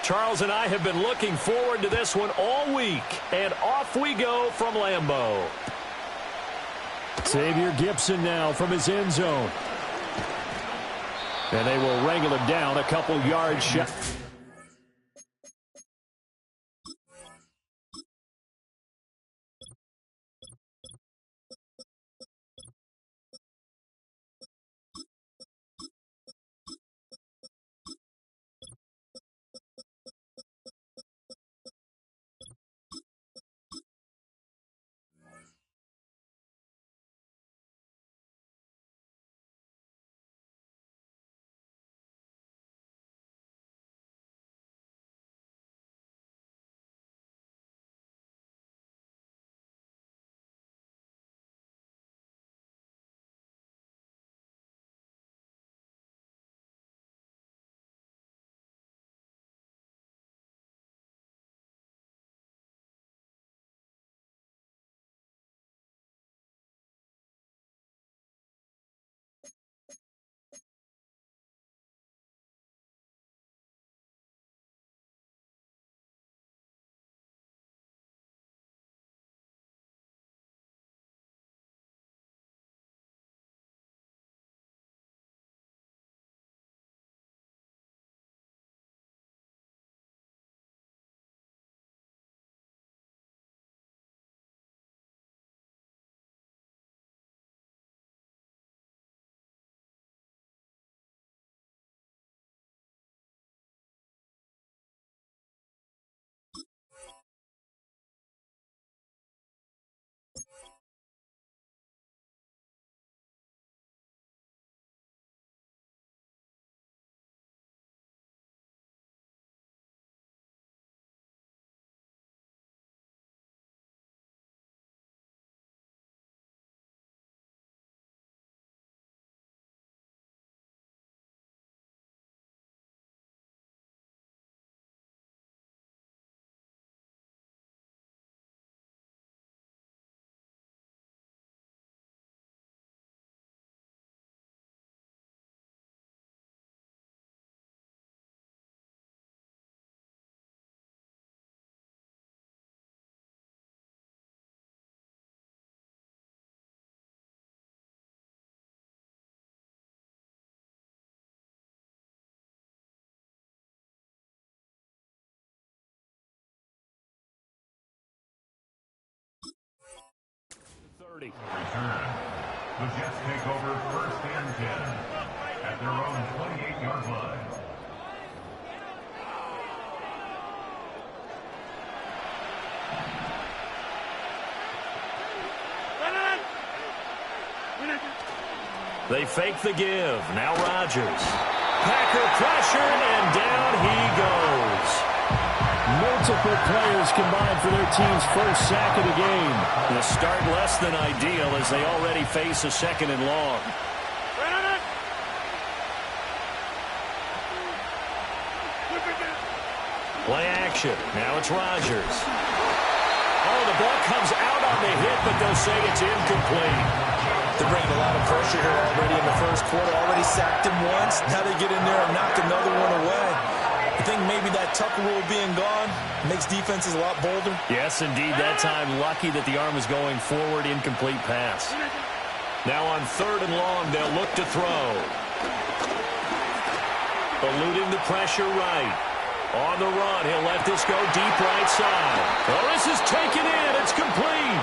Charles and I have been looking forward to this one all week. And off we go from Lambeau. Xavier Gibson now from his end zone. And they will wrangle him down a couple yards shy. Return. The Jets take over first and 10 at their own 28-yard line. They fake the give. Now Rodgers. Packer pressured, and down he goes. Multiple players combined for their team's first sack of the game. The start less than ideal as they already face a second and long. Play action. Now it's Rodgers. Oh, the ball comes out on the hit, but they'll say it's incomplete. They're bringing a lot of pressure here already in the first quarter. Already sacked him once. Now they get in there and knock another one away. I think maybe that Tucker rule being gone makes defenses a lot bolder. Yes, indeed. That time, lucky that the arm is going forward. Incomplete pass. Now on third and long, they'll look to throw. Eluding the pressure right. On the run, he'll let this go deep right side. Oh, this is taken in. It's complete.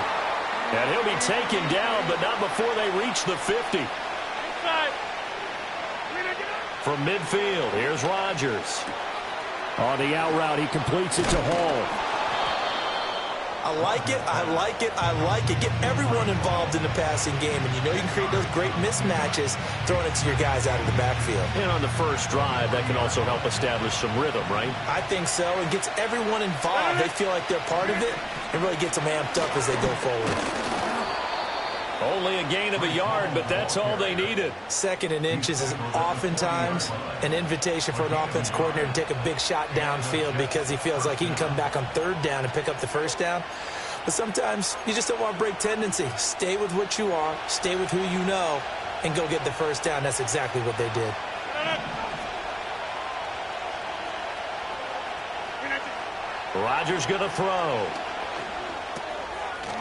And he'll be taken down, but not before they reach the 50. From midfield, here's Rodgers. On the out route, he completes it to Hall. I like it, I like it, I like it. Get everyone involved in the passing game, and you know you can create those great mismatches throwing it to your guys out of the backfield. And on the first drive, that can also help establish some rhythm, right? I think so. It gets everyone involved. They feel like they're part of it. It really gets them amped up as they go forward. Only a gain of a yard, but that's all they needed. Second and inches is oftentimes an invitation for an offense coordinator to take a big shot downfield because he feels like he can come back on third down and pick up the first down. But sometimes you just don't want to break tendency. Stay with what you are, stay with who you know, and go get the first down. That's exactly what they did. Rodgers going to throw.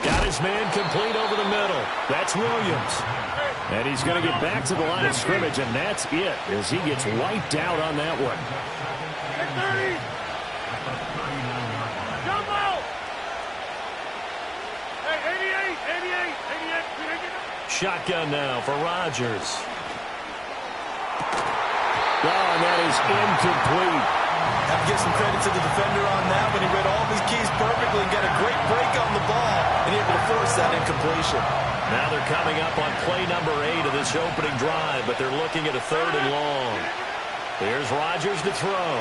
Got his man complete over the middle. That's Williams. And he's going to get back to the line of scrimmage, and that's it as he gets wiped out on that one. Shotgun now for Rodgers. Oh, and that is incomplete. Have to give some credit to the defender on that when he read all of his keys perfectly and got a great break on the ball and able to force that incompletion. Now they're coming up on play number 8 of this opening drive, but they're looking at a 3rd and long. Here's Rodgers to throw.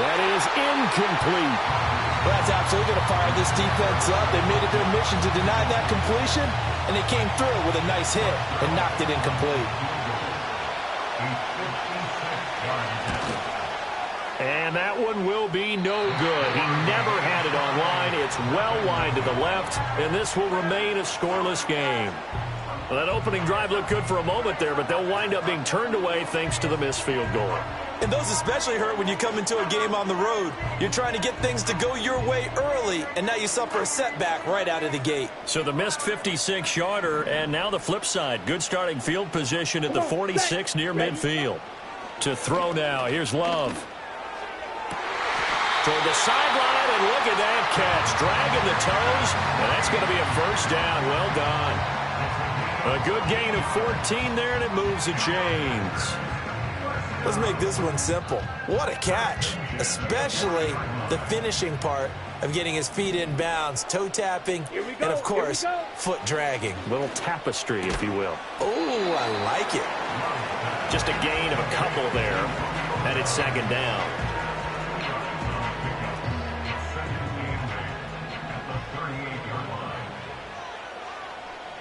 That is incomplete. Well, that's absolutely going to fire this defense up. They made it their mission to deny that completion, and they came through with a nice hit and knocked it incomplete. And that one will be no good. He never had it online. It's well wide to the left, and this will remain a scoreless game. Well, that opening drive looked good for a moment there, but they'll wind up being turned away thanks to the missed field goal. And those especially hurt when you come into a game on the road. You're trying to get things to go your way early, and now you suffer a setback right out of the gate. So the missed 56-yarder, and now the flip side. Good starting field position at the 46 near midfield. To throw now, here's Love. Toward the sideline, and look at that catch. Dragging the toes, and that's going to be a first down. Well done. A good gain of 14 there, and it moves the chains. Let's make this one simple. What a catch, especially the finishing part of getting his feet in bounds, toe tapping, and, of course, foot dragging. Little tapestry, if you will. Oh, I like it. Just a gain of a couple there, and it's 2nd down.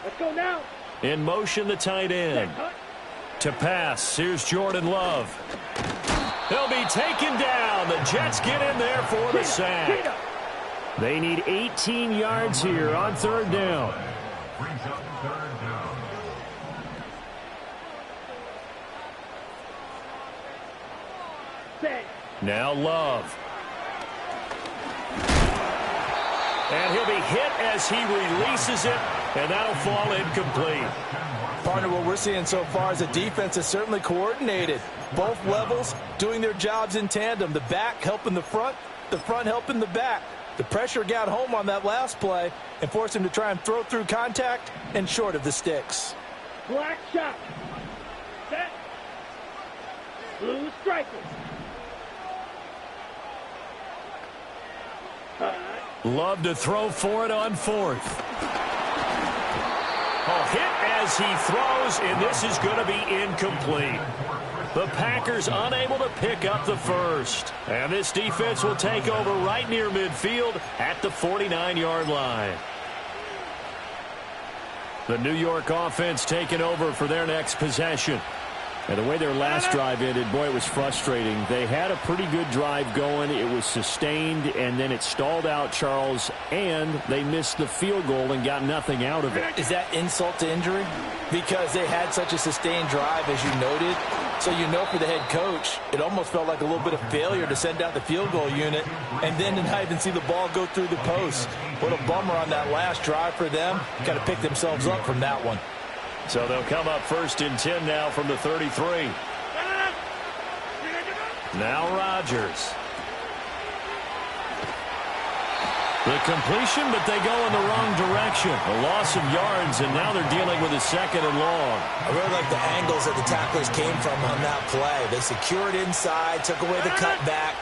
Let's go now. In motion, the tight end. To pass, here's Jordan Love. He'll be taken down. The Jets get in there for the sack. They need 18 yards here on 3rd down. Brings up 3rd down. Now Love. And he'll be hit as he releases it, and that'll fall incomplete. Partner, what we're seeing so far is the defense is certainly coordinated. Both levels doing their jobs in tandem. The back helping the front helping the back. The pressure got home on that last play and forced him to try and throw through contact and short of the sticks. Black shot. Set. Blue strikers. Love to throw for it on 4th. Oh, hit as he throws, and this is going to be incomplete. The Packers unable to pick up the first. And this defense will take over right near midfield at the 49-yard line. The New York offense taking over for their next possession. And the way their last drive ended, boy, it was frustrating. They had a pretty good drive going. It was sustained, and then it stalled out, Charles, and they missed the field goal and got nothing out of it. Is that insult to injury? Because they had such a sustained drive, as you noted. So you know for the head coach, it almost felt like a little bit of failure to send out the field goal unit and then to not even see the ball go through the post. What a bummer on that last drive for them. Got to pick themselves up from that one. So they'll come up 1st and 10 now from the 33. Now Rodgers. The completion, but they go in the wrong direction. A loss of yards, and now they're dealing with a 2nd and long. I really like the angles that the tacklers came from on that play. They secured inside, took away the cutback.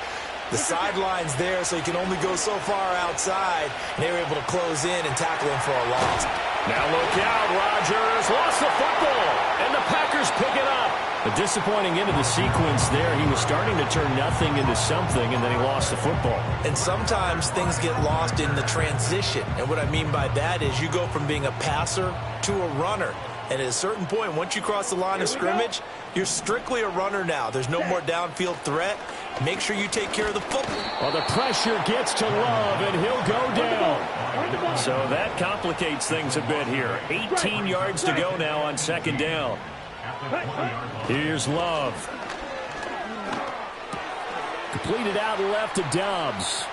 The sideline's there, so you can only go so far outside. And they were able to close in and tackle him for a loss. Now look out, Rodgers lost the football, and the Packers pick it up. A disappointing end of the sequence there. He was starting to turn nothing into something, and then he lost the football. And sometimes things get lost in the transition. And what I mean by that is you go from being a passer to a runner. And at a certain point, once you cross the line of scrimmage, you're strictly a runner now. There's no more downfield threat. Make sure you take care of the football. Well, the pressure gets to Love, and he'll go down. So that complicates things a bit here. 18 yards to go now on 2nd down. Here's Love. Completed out left to Dobbs.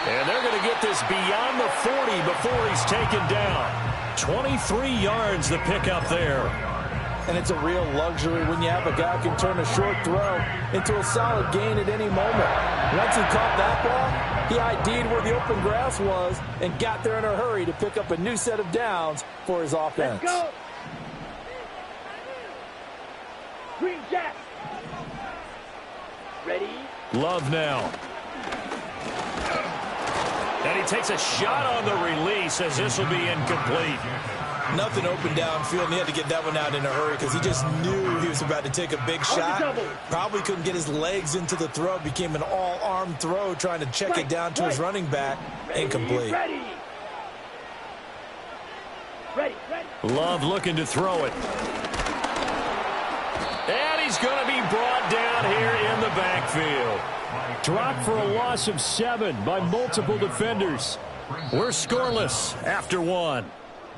And they're going to get this beyond the 40 before he's taken down. 23 yards the pickup there. And it's a real luxury when you have a guy who can turn a short throw into a solid gain at any moment. Once he caught that ball, he ID'd where the open grass was and got there in a hurry to pick up a new set of downs for his offense. Let's go. Green Jack. Ready? Love now. And he takes a shot on the release as this will be incomplete. Nothing open downfield, and he had to get that one out in a hurry because he just knew he was about to take a big shot. Probably couldn't get his legs into the throw. Became an all-arm throw trying to check it down to his running back. Incomplete. Ready. Love looking to throw it. And he's going to be brought down here in the backfield. Dropped for a loss of 7 by multiple defenders. We're scoreless after 1.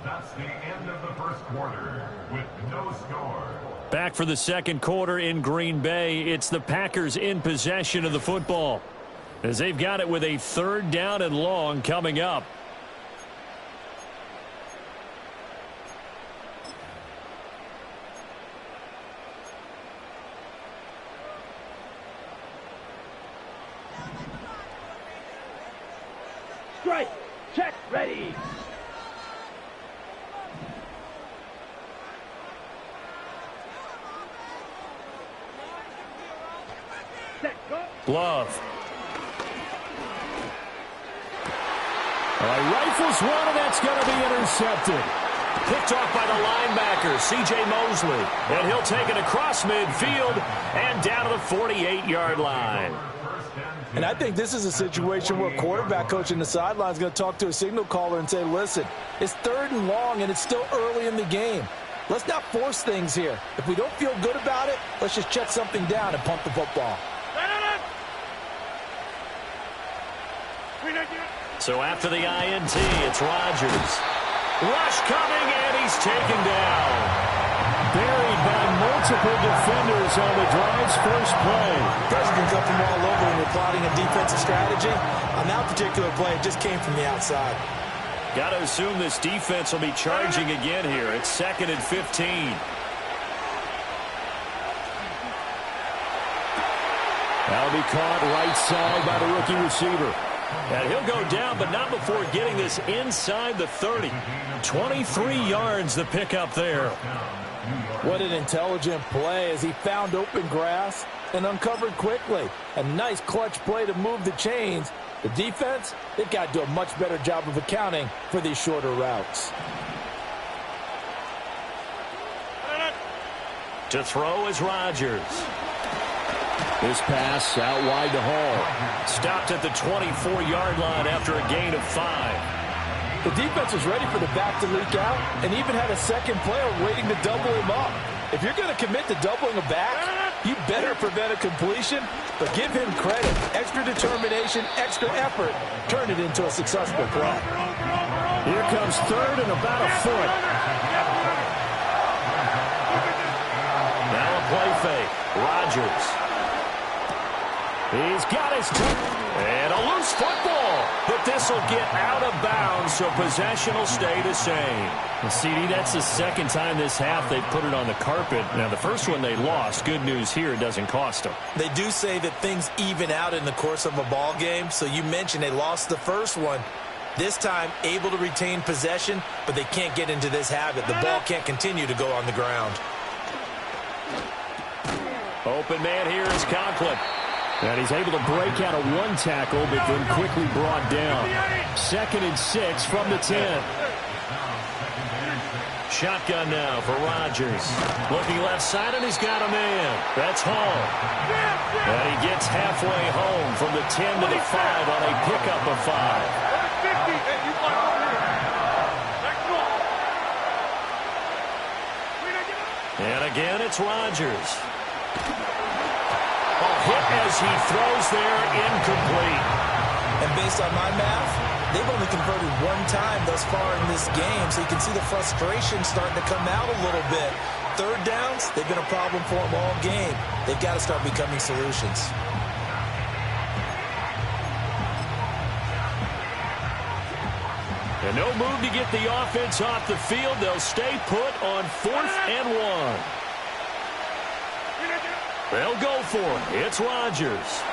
That's the end of the first quarter with no score. Back for the second quarter in Green Bay. It's the Packers in possession of the football as they've got it with a 3rd down and long coming up. Strike. Check. Ready. Set. Go. Love. Rifles one, and that's going to be intercepted. Picked off by the linebacker, C.J. Mosley. And he'll take it across midfield and down to the 48-yard line. And I think this is a situation where quarterback coach in the sideline is going to talk to a signal caller and say, listen, it's 3rd and long, and it's still early in the game. Let's not force things here. If we don't feel good about it, let's just check something down and pump the football. So after the INT, it's Rodgers. Rush coming, and he's taken down. Buried by multiple defenders on the drive's first play. Pressure can come from all over when you're plotting a defensive strategy. On that particular play, it just came from the outside. Got to assume this defense will be charging again here. It's 2nd and 15. That'll be caught right side by the rookie receiver. And he'll go down, but not before getting this inside the 30. 23 yards the pickup there. What an intelligent play as he found open grass and uncovered quickly. A nice clutch play to move the chains. The defense, they've got to do a much better job of accounting for these shorter routes. To throw is Rodgers. This pass out wide to Hall. Stopped at the 24-yard line after a gain of 5. The defense was ready for the back to leak out and even had a second player waiting to double him up. If you're going to commit to doubling a back, you better prevent a completion, but give him credit. Extra determination, extra effort, turn it into a successful play. Here comes 3rd and about a foot. Now a play fake. Rodgers. He's got his and a loose football, but this will get out of bounds, so possession will stay the same. Well, CD, that's the 2nd time this half they put it on the carpet. Now, the first one they lost. Good news here, it doesn't cost them. They do say that things even out in the course of a ball game, so you mentioned they lost the first one. This time, able to retain possession, but they can't get into this habit. The ball can't continue to go on the ground. Open man here is Conklin. And he's able to break out of 1 tackle, but then quickly brought down. 2nd and 6 from the 10. Shotgun now for Rodgers. Looking left side, and he's got a man. That's Hall. And he gets halfway home from the 10 to the 5 on a pickup of 5. And again, it's Rodgers. Hit as he throws there, incomplete. And based on my math, they've only converted 1 time thus far in this game, so you can see the frustration starting to come out a little bit. 3rd downs, they've been a problem for them all game. They've got to start becoming solutions. And no move to get the offense off the field. They'll stay put on 4th and 1. They'll go for it. It's Rodgers.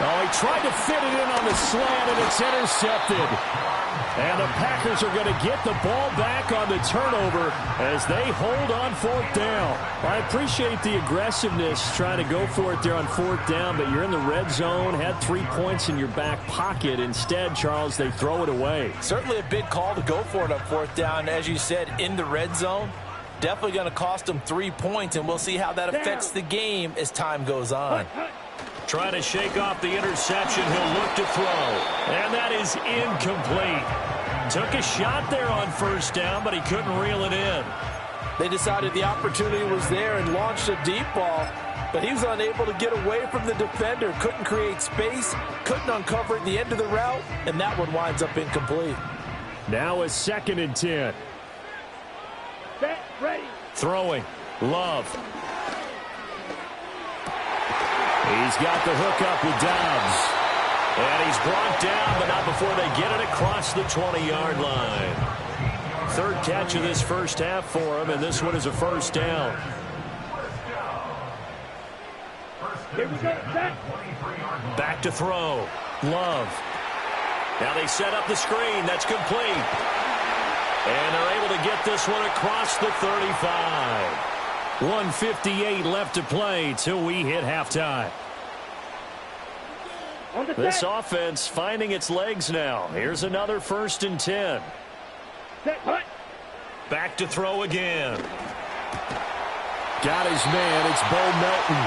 Oh, he tried to fit it in on the slant, and it's intercepted. And the Packers are going to get the ball back on the turnover as they hold on 4th down. I appreciate the aggressiveness trying to go for it there on 4th down, but you're in the red zone, had 3 points in your back pocket. Instead, Charles, they throw it away. Certainly a big call to go for it on 4th down. As you said, in the red zone, definitely going to cost them 3 points, and we'll see how that affects the game as time goes on. Trying to shake off the interception. He'll look to throw. And that is incomplete. Took a shot there on 1st down, but he couldn't reel it in. They decided the opportunity was there and launched a deep ball, but he was unable to get away from the defender. Couldn't create space, couldn't uncover at the end of the route, and that one winds up incomplete. Now a 2nd and 10. Set, ready. Throwing. Love. He's got the hook up with Dobbs. And he's brought down, but not before they get it across the 20-yard line. 3rd catch of this first half for him, and this one is a 1st down. Here we go, set. Back to throw. Love. Now they set up the screen. That's complete. And they're able to get this one across the 35. 1:58 left to play till we hit halftime. This offense finding its legs now. Here's another 1st and 10. Set, punt. Back to throw again. Got his man. It's Bo Melton.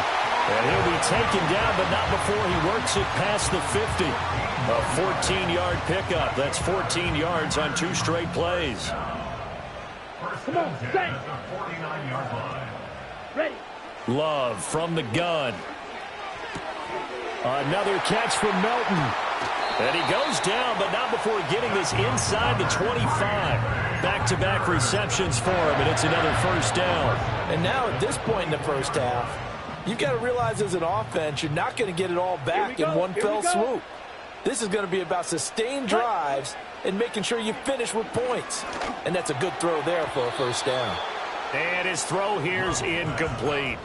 And he'll be taken down, but not before he works it past the 50. A 14-yard pickup. That's 14 yards on 2 straight plays. Come on, set. Ready. Love from the gun. Another catch from Melton. And he goes down, but not before getting this inside the 25. Back-to-back receptions for him, and it's another 1st down. And now at this point in the first half, you've got to realize as an offense, you're not going to get it all back in one fell swoop. This is going to be about sustained drives and making sure you finish with points. And that's a good throw there for a 1st down. And his throw here's incomplete.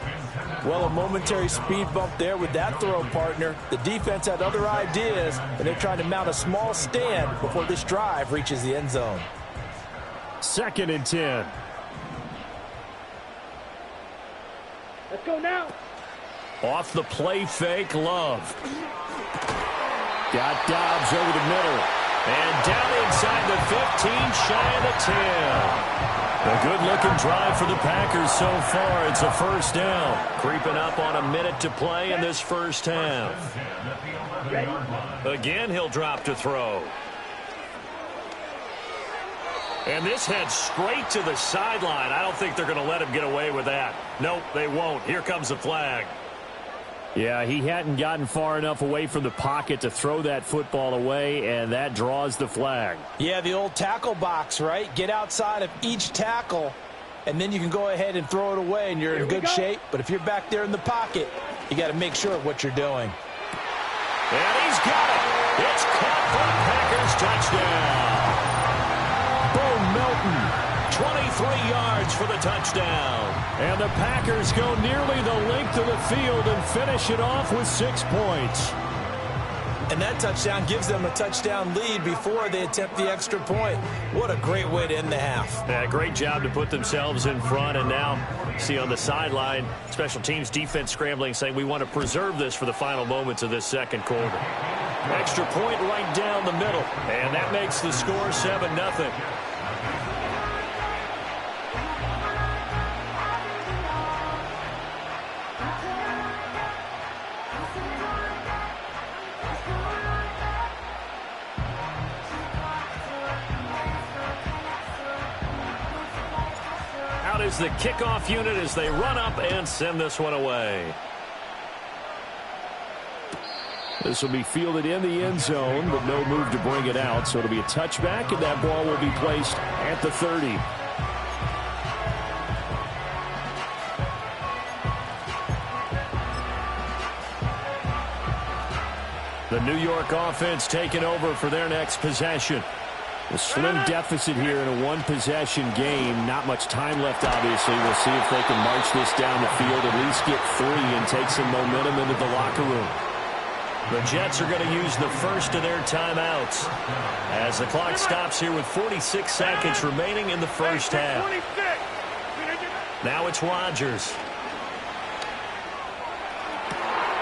Well, a momentary speed bump there with that throw, partner. The defense had other ideas, and they're trying to mount a small stand before this drive reaches the end zone. 2nd and 10. Let's go now. Off the play fake, Love. Got Dobbs over the middle. And down inside the 15, shy of the 10. A good-looking drive for the Packers so far. It's a 1st down. Creeping up on a minute to play in this first half. Again, he'll drop to throw. And this heads straight to the sideline. I don't think they're going to let him get away with that. Nope, they won't. Here comes the flag. Yeah, he hadn't gotten far enough away from the pocket to throw that football away, and that draws the flag. Yeah, the old tackle box, right? Get outside of each tackle, and then you can go ahead and throw it away, and you're in good shape. But if you're back there in the pocket, you got to make sure of what you're doing. And he's got it. It's caught for the Packers touchdown. Bo Melton, 23 yards for the touchdown. And the Packers go nearly the length of the field and finish it off with 6 points. And that touchdown gives them a touchdown lead before they attempt the extra point. What a great way to end the half. Yeah, great job to put themselves in front. And now, see on the sideline, special teams defense scrambling, saying we want to preserve this for the final moments of this second quarter. Extra point right down the middle. And that makes the score 7-0. Out is the kickoff unit as they run up and send this one away. This will be fielded in the end zone, but no move to bring it out. So it'll be a touchback, and that ball will be placed at the 30. The New York offense taking over for their next possession. A slim deficit here in a one-possession game. Not much time left, obviously. We'll see if they can march this down the field, at least get 3 and take some momentum into the locker room. The Jets are going to use the first of their timeouts as the clock stops here with 46 seconds remaining in the first half. Now it's Rodgers.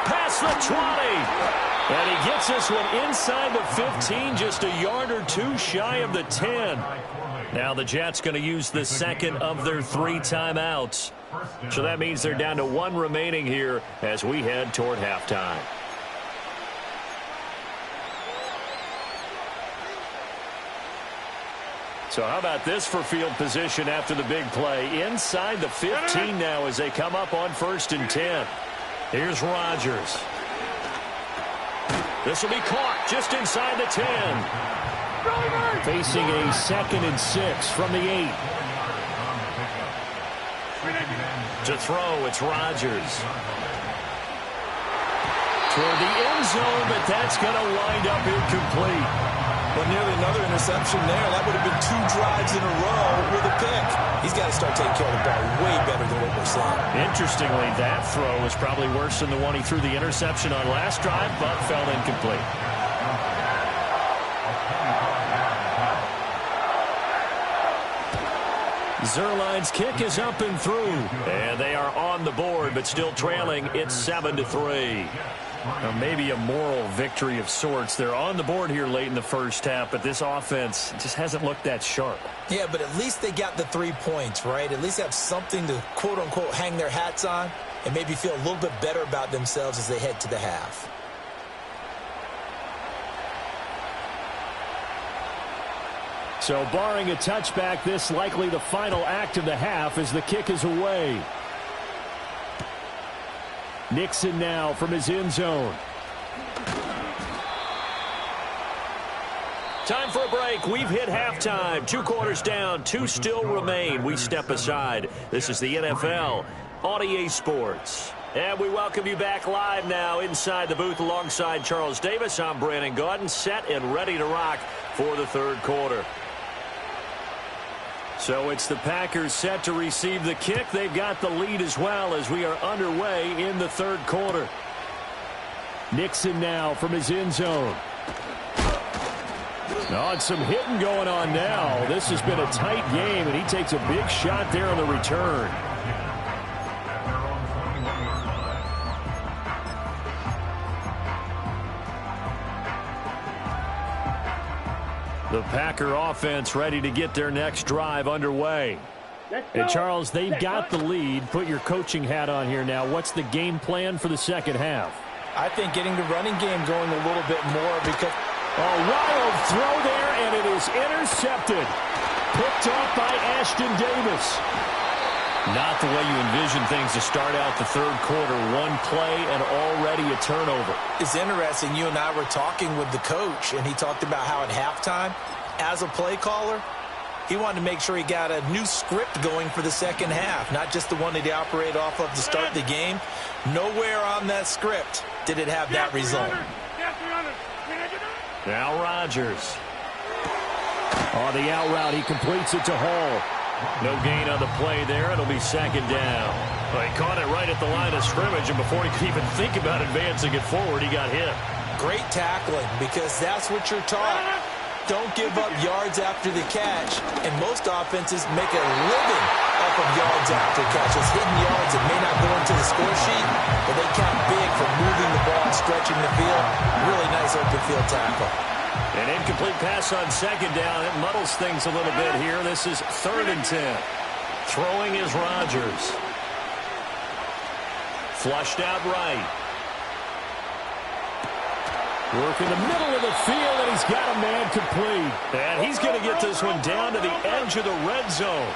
Past the 20. And he gets this one inside the 15, just a yard or 2 shy of the 10. Now the Jets going to use the second of their 3 timeouts. So that means they're down to 1 remaining here as we head toward halftime. So how about this for field position after the big play? Inside the 15 now as they come up on 1st and 10. Here's Rodgers. This will be caught just inside the 10. Facing a 2nd and 6 from the 8. To throw, it's Rodgers. Toward the end zone, but that's going to wind up incomplete. Well, nearly another interception there. That would have been 2 drives in a row with a pick. He's got to start taking care of the ball way better than what we're seeing. Interestingly, that throw was probably worse than the one he threw the interception on last drive, but fell incomplete. Zerline's kick is up and through. And they are on the board, but still trailing. It's 7-3. Now, maybe a moral victory of sorts. They're on the board here late in the first half, but this offense just hasn't looked that sharp. Yeah, but at least they got the 3 points, right? At least have something to, quote-unquote, hang their hats on and maybe feel a little bit better about themselves as they head to the half. So barring a touchback, this likely the final act of the half as the kick is away. Nixon now from his end zone. Time for a break. We've hit halftime. 2 quarters down. 2 still remain. We step aside. This is the NFL on EA Sports. And we welcome you back live now inside the booth alongside Charles Davis. I'm Brandon Gaudin, set and ready to rock for the 3rd quarter. So it's the Packers set to receive the kick. They've got the lead as well as we are underway in the 3rd quarter. Nixon now from his end zone. Oh, and some hitting going on now. This has been a tight game, and he takes a big shot there on the return. The Packer offense ready to get their next drive underway. And Charles, they've got the lead. Put your coaching hat on here now. What's the game plan for the second half? I think getting the running game going a little bit more because... A wild throw there, and it is intercepted. Picked off by Ashton Davis. Not the way you envision things to start out the 3rd quarter. 1 play and already a turnover. It's interesting. You and I were talking with the coach, and he talked about how at halftime, as a play caller, he wanted to make sure he got a new script going for the second half, not just the one that he operated off of to start the game. Nowhere on that script did it have that result. Now Rodgers. On the out route, he completes it to Hall. No gain on the play there. It'll be 2nd down. Well, he caught it right at the line of scrimmage, and before he could even think about advancing it forward, he got hit. Great tackling, because that's what you're taught. Don't give up yards after the catch, and most offenses make a living off of yards after catches. Hidden yards that may not go into the score sheet, but they count big for moving the ball, stretching the field. Really nice open field tackle. An incomplete pass on 2nd down. It muddles things a little bit here. This is 3rd and 10. Throwing is Rodgers. Flushed out right. Work in the middle of the field, and he's got a man complete. And he's going to get this one down to the edge of the red zone.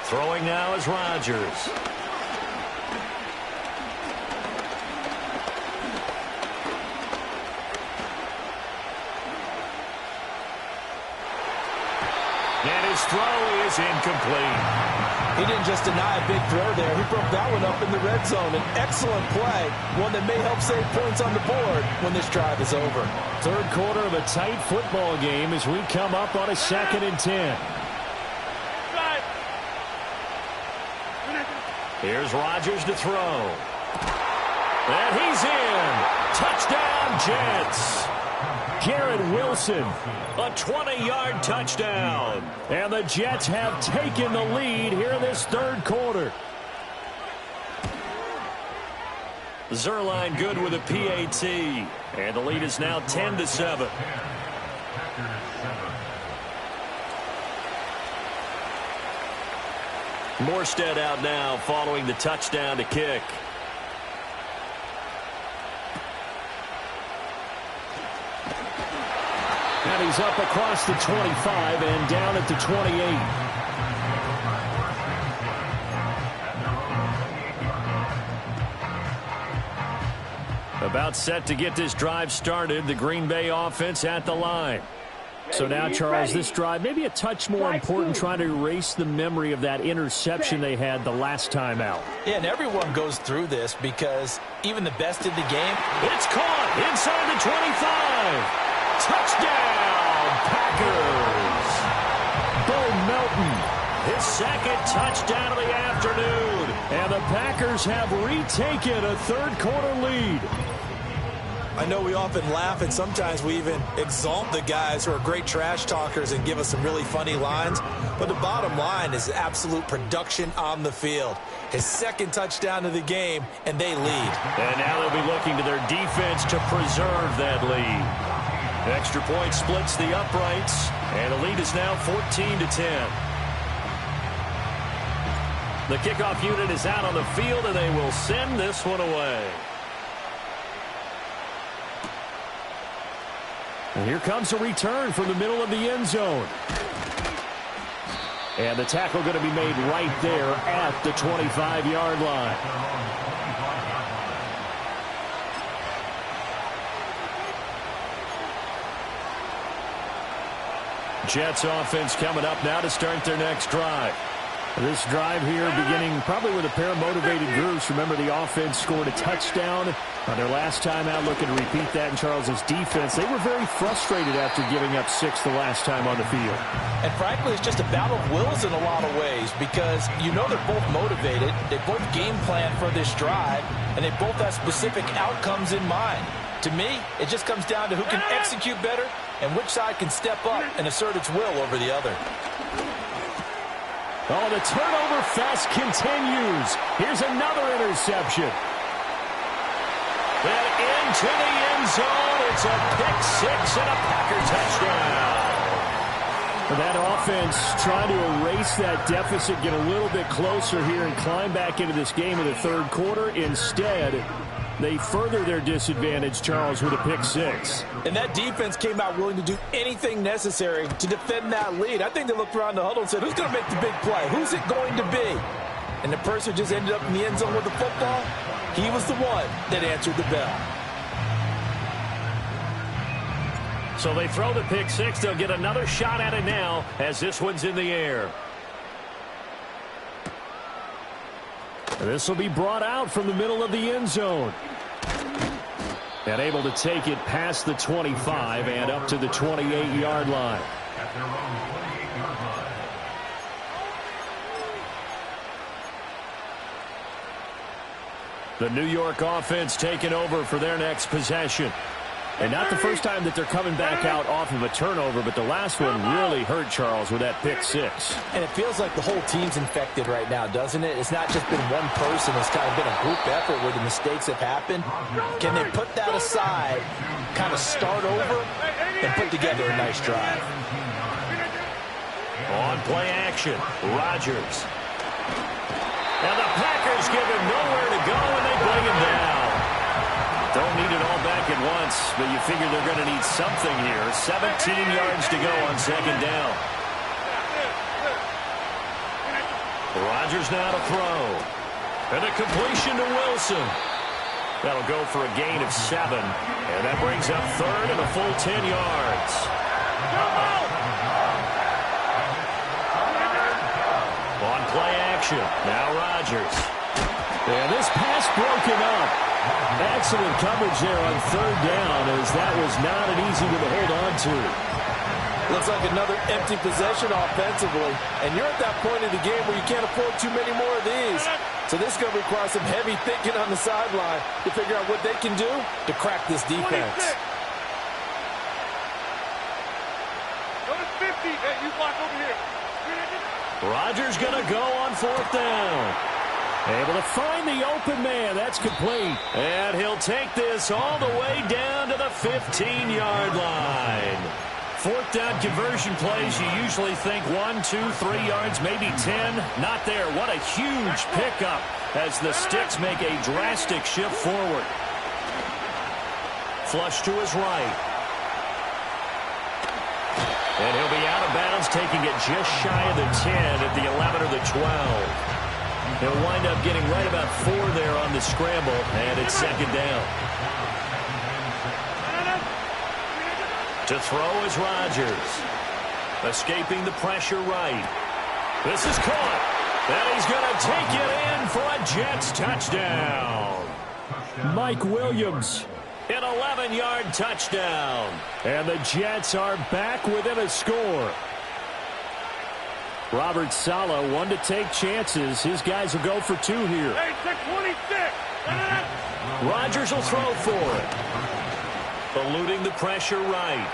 Throwing now is Rodgers. And his throw is incomplete. He didn't just deny a big throw there. He broke that one up in the red zone. An excellent play, one that may help save points on the board when this drive is over. Third quarter of a tight football game as we come up on a 2nd and 10. Here's Rodgers to throw. And he's in. Touchdown, Jets. Garrett Wilson, a 20-yard touchdown. And the Jets have taken the lead here in this third quarter. Zerline good with a PAT. And the lead is now 10-7. Morstead out now following the touchdown to kick. And he's up across the 25 and down at the 28. About set to get this drive started. The Green Bay offense at the line. So now, Charles, this drive maybe a touch more important, trying to erase the memory of that interception they had the last time out. Yeah, and everyone goes through this because even the best in the game. It's caught inside the 25. Touchdown, Packers. Bo Melton, his 2nd touchdown of the afternoon. And the Packers have retaken a third-quarter lead. I know we often laugh, and sometimes we even exalt the guys who are great trash talkers and give us some really funny lines. But the bottom line is absolute production on the field. His 2nd touchdown of the game, and they lead. And now they'll be looking to their defense to preserve that lead. Extra point splits the uprights, and the lead is now 14-10. The kickoff unit is out on the field, and they will send this one away. And here comes a return from the middle of the end zone. And the tackle going to be made right there at the 25-yard line. Jets offense coming up now to start their next drive. This drive here beginning probably with a pair of motivated groups. Remember, the offense scored a touchdown on their last time out. Looking to repeat that in Charles's defense. They were very frustrated after giving up 6 the last time on the field. And frankly, it's just a battle of wills in a lot of ways because you know they're both motivated. They both game plan for this drive, and they both have specific outcomes in mind. To me, it just comes down to who can execute better and which side can step up and assert its will over the other. Oh, the turnover fest continues. Here's another interception. And into the end zone. It's a pick 6 and a Packer touchdown. That offense trying to erase that deficit, get a little bit closer here and climb back into this game in the third quarter. Instead, they further their disadvantage, Charles, with a pick 6. And that defense came out willing to do anything necessary to defend that lead. I think they looked around the huddle and said, who's going to make the big play? Who's it going to be? And the person who just ended up in the end zone with the football, he was the one that answered the bell. So they throw the pick 6. They'll get another shot at it now as this one's in the air. This will be brought out from the middle of the end zone. And able to take it past the 25 and up to the 28-yard line. At their own 28-yard line. The New York offense taking over for their next possession. And not the first time that they're coming back out off of a turnover, but the last one really hurt Charles with that pick 6. And it feels like the whole team's infected right now, doesn't it? It's not just been one person. It's kind of been a group effort where the mistakes have happened. Can they put that aside, kind of start over, and put together a nice drive? On play action, Rodgers. And the Packers give him nowhere to go, and they bring him down. Don't need it all back at once, but you figure they're going to need something here. 17 yards to go on second down. Rodgers now to throw. And a completion to Wilson. That'll go for a gain of 7. And that brings up third and a full 10 yards. On play action. Now Rodgers. And this pass broken up. Excellent coverage there on third down, as that was not an easy one to hold on to. Looks like another empty possession offensively. And you're at that point in the game where you can't afford too many more of these. So this is going to require some heavy thinking on the sideline to figure out what they can do to crack this defense. 50. Hey, you block over here. Rodgers going to go on fourth down. Able to find the open man. That's complete. And he'll take this all the way down to the 15-yard line. Fourth down conversion plays, you usually think 1, 2, 3 yards, maybe 10. Not there. What a huge pickup as the Sticks make a drastic shift forward. Flush to his right. And he'll be out of bounds, taking it just shy of the 10 at the 11 or the 12. He'll wind up getting right about 4 there on the scramble, and it's second down. To throw is Rodgers. Escaping the pressure right. This is caught. And he's going to take it in for a Jets touchdown. Mike Williams, an 11-yard touchdown. And the Jets are back within a score. Robert Saleh, one to take chances. His guys will go for 2 here. Hey, 626. Rodgers will throw for it. Eluding the pressure right.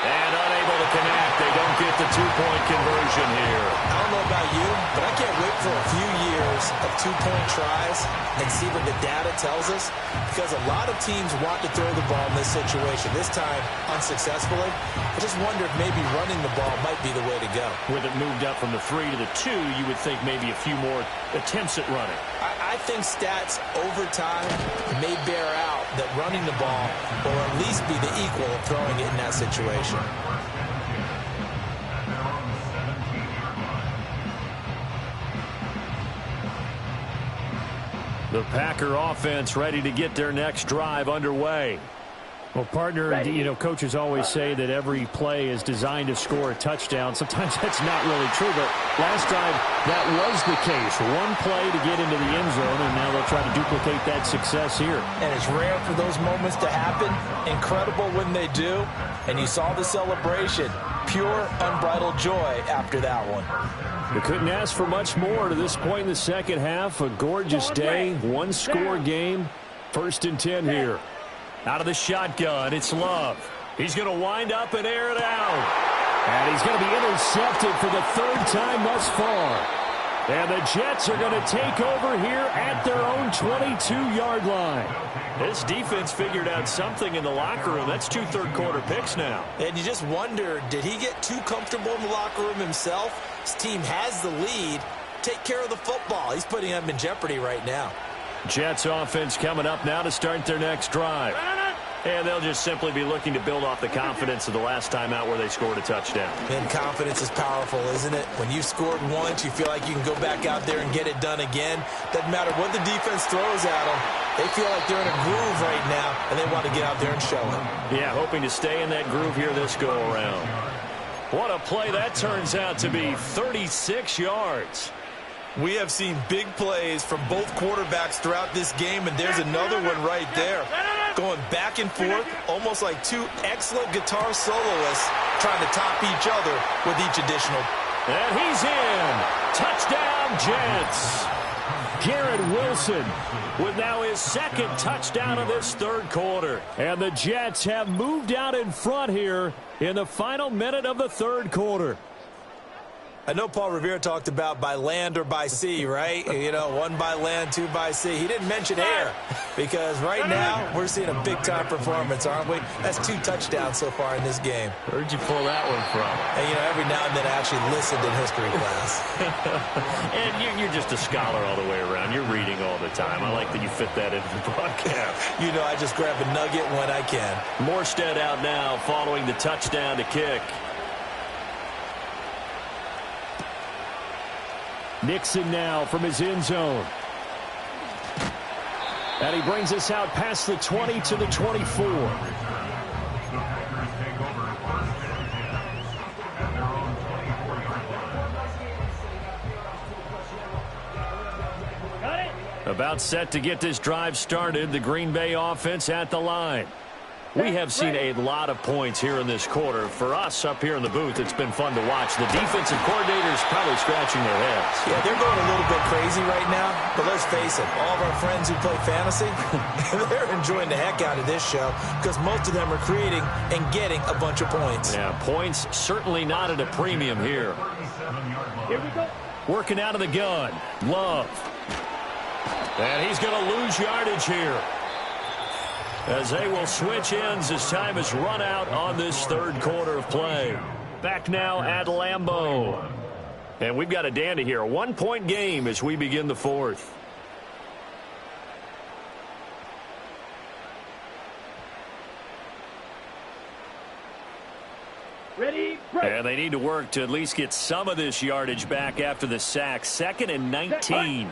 And unable to connect. They don't get the 2-point conversion here. I don't know about you, but I can't wait for a few years of 2-point tries and see what the data tells us, because a lot of teams want to throw the ball in this situation. This time, unsuccessfully. I just wonder if maybe running the ball might be the way to go. With it moved up from the 3 to the 2, you would think maybe a few more attempts at running. I think stats over time may bear out that running the ball will at least be the equal of throwing it in that situation. The Packer offense ready to get their next drive underway. Well, partner, you know, coaches always say that every play is designed to score a touchdown. Sometimes that's not really true, but last time that was the case. One play to get into the end zone, and now they'll try to duplicate that success here. And it's rare for those moments to happen. Incredible when they do. And you saw the celebration. Pure, unbridled joy after that one. We couldn't ask for much more to this point in the second half. A gorgeous day, one-score game. 1st and 10 here. Out of the shotgun, it's Love. He's going to wind up and air it out. And he's going to be intercepted for the 3rd time thus far. And the Jets are going to take over here at their own 22-yard line. This defense figured out something in the locker room. That's 2 third-quarter picks now. And you just wonder, did he get too comfortable in the locker room himself? His team has the lead. Take care of the football. He's putting them in jeopardy right now. Jets offense coming up now to start their next drive. And they'll just simply be looking to build off the confidence of the last time out where they scored a touchdown. And confidence is powerful, isn't it? When you've scored once, you feel like you can go back out there and get it done again. Doesn't matter what the defense throws at them. They feel like they're in a groove right now, and they want to get out there and show it. Yeah, hoping to stay in that groove here this go-around. What a play that turns out to be. 36 yards. We have seen big plays from both quarterbacks throughout this game, and there's another one right there. Going back and forth, almost like 2 excellent guitar soloists trying to top each other with each additional. And he's in. Touchdown, Jets. Garrett Wilson with now his 2nd touchdown of this 3rd quarter. And the Jets have moved out in front here in the final minute of the 3rd quarter. I know Paul Revere talked about by land or by sea, right? You know, 1 by land, 2 by sea. He didn't mention air because right now we're seeing a big-time performance, aren't we? That's 2 touchdowns so far in this game. Where'd you pull that one from? And, you know, every now and then I actually listened in history class. And you're just a scholar all the way around. You're reading all the time. I like that you fit that into the broadcast. You know, I just grab a nugget when I can. Morstead out now following the touchdown to kick. Nixon now from his end zone. And he brings us out past the 20 to the 24. About set to get this drive started. The Green Bay offense at the line. We have seen a lot of points here in this quarter. For us up here in the booth, it's been fun to watch. The defensive coordinators probably scratching their heads. Yeah, they're going a little bit crazy right now. But let's face it, all of our friends who play fantasy, they're enjoying the heck out of this show because most of them are creating and getting a bunch of points. Yeah, points certainly not at a premium here. Here we go. Working out of the gun. Love. And he's going to lose yardage here, as they will switch ends as time has run out on this third quarter of play. Back now at Lambeau. And we've got a dandy here. A 1-point game as we begin the fourth. Ready, break. And they need to work to at least get some of this yardage back after the sack. 2nd and 19.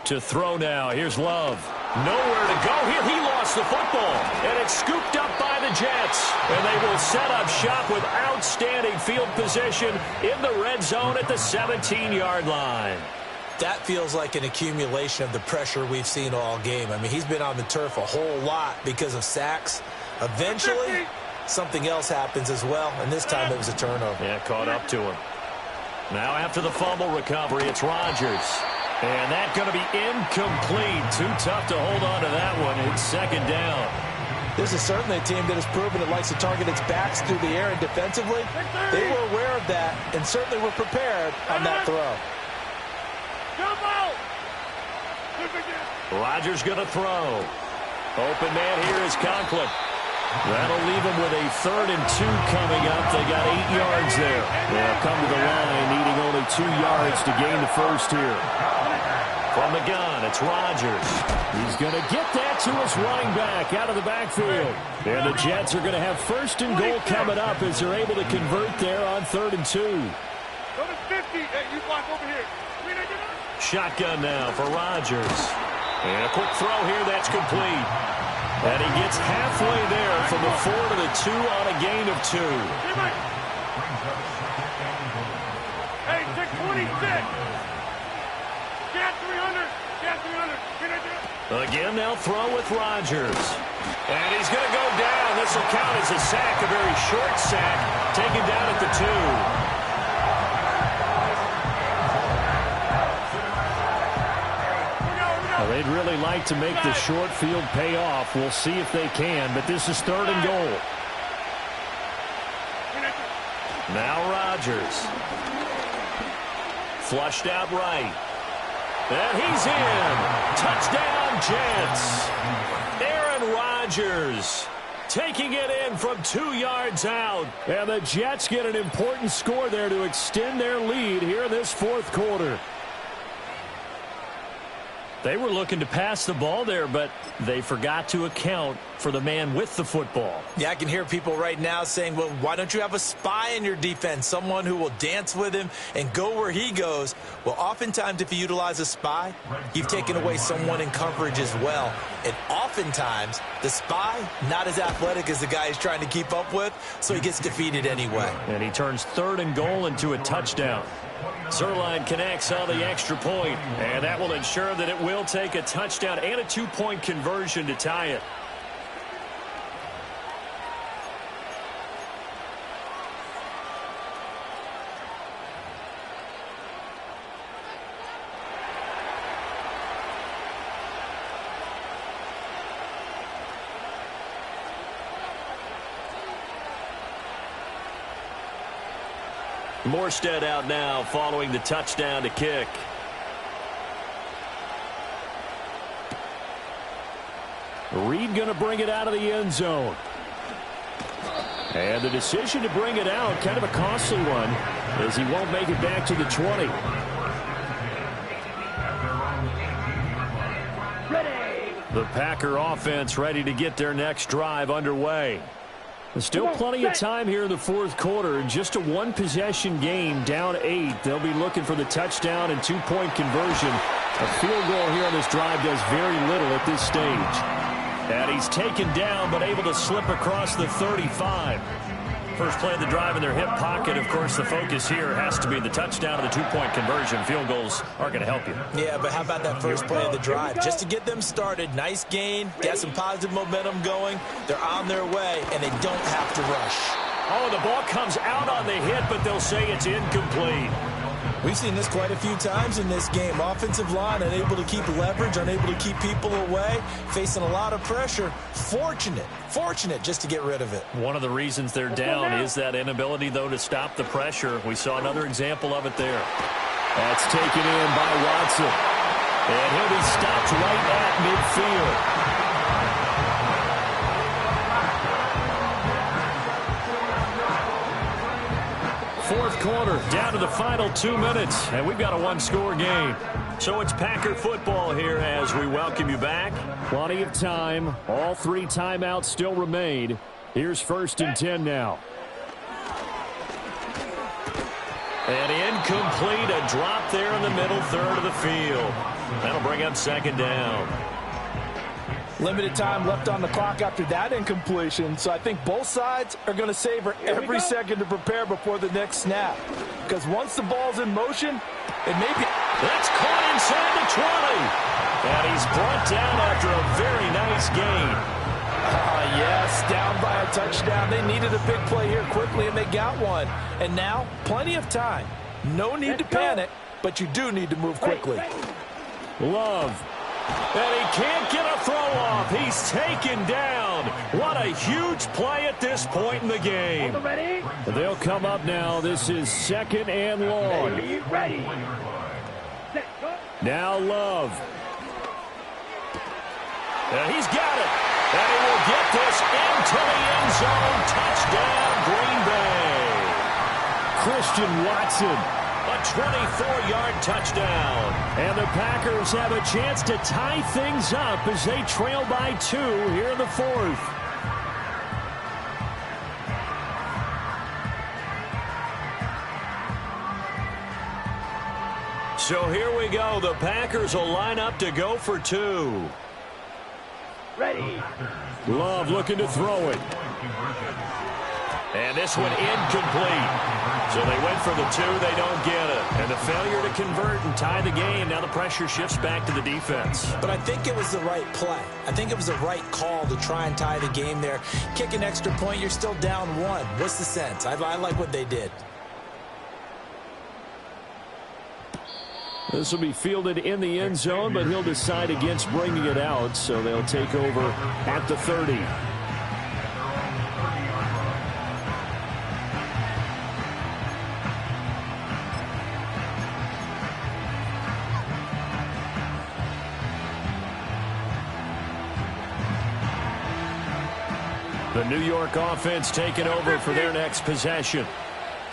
To throw now. Here's Love. Nowhere to go here. He lost the football. And it's scooped up by the Jets. And they will set up shop with outstanding field position in the red zone at the 17-yard line. That feels like an accumulation of the pressure we've seen all game. I mean, he's been on the turf a whole lot because of sacks. Eventually, something else happens as well, and this time it was a turnover. Yeah, caught up to him. Now after the fumble recovery, it's Rodgers. And that's going to be incomplete. Too tough to hold on to that one. It's 2nd down. This is certainly a team that has proven it likes to target its backs through the air and defensively. They were aware of that and certainly were prepared on that throw. Jump out. Rodgers going to throw. Open man here is Conklin. That'll leave him with a 3rd and 2 coming up. They got 8 yards there. They'll come to the line, needing only 2 yards to gain the first here. From the gun, it's Rodgers. He's going to get that to his running back out of the backfield. And the Jets are going to have 1st and goal coming up as they're able to convert there on 3rd and 2. Go to 50. Hey, you block over here. Shotgun now for Rodgers. And a quick throw here that's complete. And he gets halfway there from the 4 to the 2 on a gain of 2. Hey, 626. Got 300. Got 300. Again, they'll throw with Rodgers. And he's going to go down. This will count as a sack, a very short sack, taken down at the 2. They'd really like to make the short field pay off. We'll see if they can, but this is 3rd and goal. Now Rodgers. Flushed out right. And he's in. Touchdown, Jets. Aaron Rodgers taking it in from 2 yards out. And the Jets get an important score there to extend their lead here in this 4th quarter. They were looking to pass the ball there, but they forgot to account for the man with the football. Yeah, I can hear people right now saying, well, why don't you have a spy in your defense, someone who will dance with him and go where he goes? Well, oftentimes if you utilize a spy, you've taken away someone in coverage as well. And oftentimes, the spy, not as athletic as the guy he's trying to keep up with, so he gets defeated anyway. And he turns 3rd and goal into a touchdown. Zerline connects on the extra point, and that will ensure that it will take a touchdown and a 2-point conversion to tie it. Morstead out now following the touchdown to kick. Reed going to bring it out of the end zone. And the decision to bring it out, kind of a costly one, as he won't make it back to the 20. The Packer offense ready to get their next drive underway. There's still plenty of time here in the 4th quarter. Just a 1-possession game, down 8. They'll be looking for the touchdown and 2-point conversion. A field goal here on this drive does very little at this stage. And he's taken down, but able to slip across the 35. first play of the drive in their hip pocket. Of course, the focus here has to be the touchdown and the two-point conversion. Field goals aren't going to help you. Yeah, but how about that first play of the drive? Just to get them started, nice gain, get some positive momentum going. They're on their way, and they don't have to rush. Oh, the ball comes out on the hit, but they'll say it's incomplete. We've seen this quite a few times in this game. Offensive line unable to keep leverage, unable to keep people away, facing a lot of pressure. Fortunate just to get rid of it. One of the reasons they're down is that inability, though, to stop the pressure. We saw another example of it there. That's taken in by Watson. And he'll be stopped right at midfield. Fourth quarter, down to the final 2 minutes, and we've got a one-score game. So it's Packer football here as we welcome you back. Plenty of time. All 3 timeouts still remain. Here's 1st and 10 now. And incomplete, a drop there in the middle third of the field. That'll bring up 2nd down. Limited time left on the clock after that incompletion, so I think both sides are going to savor every second to prepare before the next snap. Because once the ball's in motion, it may be... That's caught inside the 20. And he's brought down after a very nice gain. Yes, down by a touchdown. They needed a big play here quickly, and they got one. And now, plenty of time. No need to panic, but you do need to move quickly. Love. And he can't get a throw off. He's taken down. What a huge play at this point in the game. They'll come up now. This is 2nd and long. Now Love. And he's got it. And he will get this into the end zone. Touchdown, Green Bay. Christian Watson. A 24-yard touchdown. And the Packers have a chance to tie things up as they trail by 2 here in the 4th. So here we go. The Packers will line up to go for 2. Ready. Love looking to throw it. And this one incomplete. So they went for the 2, they don't get it. And the failure to convert and tie the game, now the pressure shifts back to the defense. But I think it was the right play. I think it was the right call to try and tie the game there. Kick an extra point, you're still down 1. What's the sense? I like what they did. This will be fielded in the end zone, but he'll decide against bringing it out, so they'll take over at the 30. The New York offense taking over for their next possession.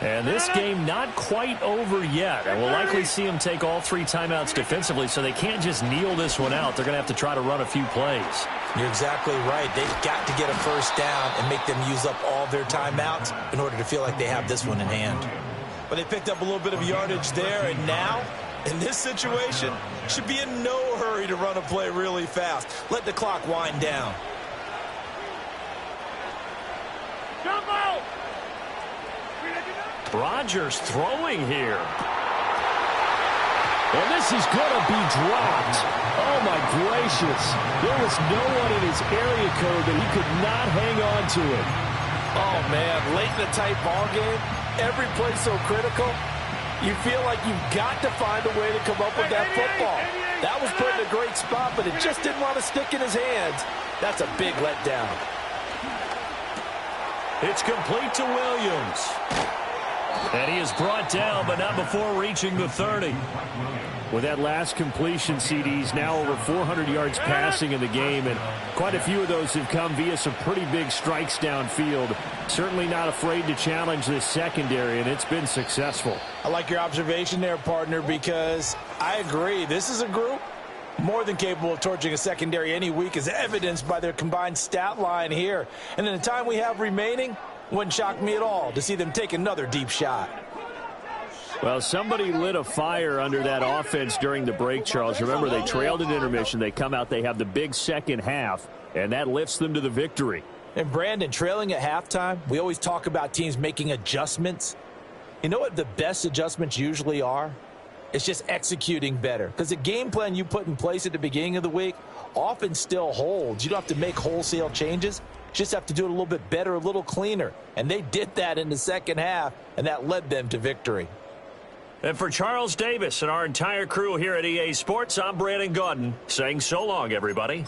And this game not quite over yet. And we'll likely see them take all 3 timeouts defensively, so they can't just kneel this one out. They're going to have to try to run a few plays. You're exactly right. They've got to get a first down and make them use up all their timeouts in order to feel like they have this one in hand. But they picked up a little bit of yardage there, and now, in this situation, should be in no hurry to run a play really fast. Let the clock wind down. Jump out! Rodgers throwing here. And this is going to be dropped. Oh, my gracious. There was no one in his area code that he could not hang on to it. Oh, man, late in the tight ball game, every play so critical, you feel like you've got to find a way to come up with that football. That was put in a great spot, but it just didn't want to stick in his hands. That's a big letdown. It's complete to Williams. And he is brought down, but not before reaching the 30. With that last completion, CDs now over 400 yards passing in the game, and quite a few of those have come via some pretty big strikes downfield. Certainly not afraid to challenge this secondary, and it's been successful. I like your observation there, partner, because I agree. This is a group more than capable of torching a secondary any week, as evidenced by their combined stat line here. And in the time we have remaining, wouldn't shock me at all to see them take another deep shot. Well, somebody lit a fire under that offense during the break, Charles. Remember, they trailed at intermission. They come out, they have the big second half, and that lifts them to the victory. And Brandon, trailing at halftime, we always talk about teams making adjustments. You know what the best adjustments usually are? It's just executing better. Because the game plan you put in place at the beginning of the week often still holds. You don't have to make wholesale changes. You just have to do it a little bit better, a little cleaner. And they did that in the second half, and that led them to victory. And for Charles Davis and our entire crew here at EA Sports, I'm Brandon Gaudin saying so long, everybody.